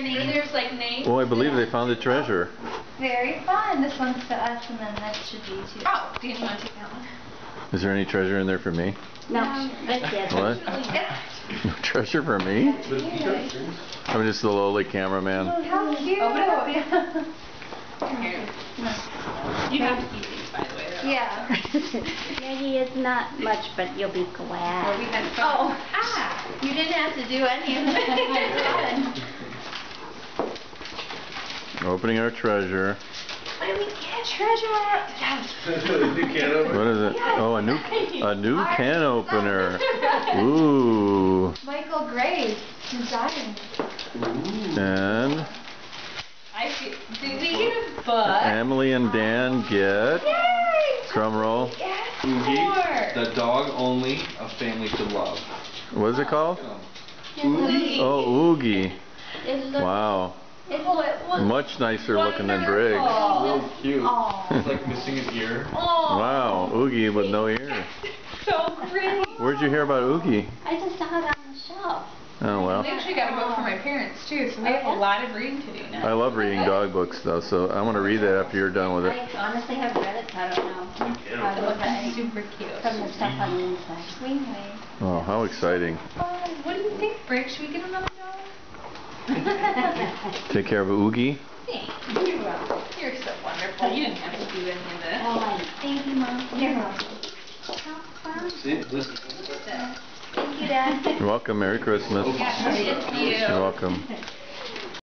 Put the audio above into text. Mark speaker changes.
Speaker 1: There's like names.
Speaker 2: Oh, I believe they found the treasure.
Speaker 3: Very fun. This one's to us, and then that should be to.
Speaker 1: Oh, Danny, you want to take that one?
Speaker 2: Is there any treasure in there for me?
Speaker 3: No, that's it.
Speaker 2: What? No treasure for me? I'm just the lowly cameraman.
Speaker 3: How cute.
Speaker 1: Open it up. Come here. You have to keep these, by the way.
Speaker 3: Yeah.
Speaker 4: Yeah, he is not much, but you'll be glad.
Speaker 1: We've had
Speaker 3: Oh,
Speaker 1: ah!
Speaker 3: you didn't have to do any of it.
Speaker 2: Opening our treasure.
Speaker 3: What do we get? Treasure? Yes.
Speaker 2: What is it? Oh, a new can opener. Ooh.
Speaker 3: Michael Graves design.
Speaker 2: And
Speaker 1: I see. Did we get a book?
Speaker 2: Emily and Dan get.
Speaker 3: Yay!
Speaker 2: Drum roll.
Speaker 3: Yes.
Speaker 5: Oogie, the dog only, a family to love.
Speaker 2: What is it called?
Speaker 1: Oogie.
Speaker 2: Oh, Oogie.
Speaker 3: It looks.
Speaker 2: Wow.
Speaker 3: It looks.
Speaker 2: Much nicer looking than Briggs.
Speaker 5: Real cute.
Speaker 3: Aw.
Speaker 5: It's like missing an ear.
Speaker 1: Oh,
Speaker 2: Wow, Oogie with no ear.
Speaker 1: so pretty.
Speaker 2: Where'd you hear about Oogie?
Speaker 4: I just saw it on the shelf.
Speaker 2: Oh,
Speaker 1: I
Speaker 2: well.
Speaker 1: actually got a book for my parents too, so they have a lot of reading to do now.
Speaker 2: I love reading dog books, though, so I want to read that after you're done with it.
Speaker 4: I honestly have read it, so I don't know. How to look at it
Speaker 1: Super cute.
Speaker 4: from the stuff on the inside.
Speaker 3: Greenway.
Speaker 2: Oh, how exciting.
Speaker 1: What do you think, Brick? Should we get another dog?
Speaker 2: Take care of Oogie.
Speaker 1: Thanks. You're so wonderful. You didn't have to do any of this.
Speaker 4: Oh,
Speaker 3: Thank you, Mom.
Speaker 4: you're welcome.
Speaker 5: See, listen.
Speaker 3: Thank you, Dad.
Speaker 2: You're welcome. Merry Christmas.
Speaker 1: Yeah, it's you.
Speaker 2: You're welcome.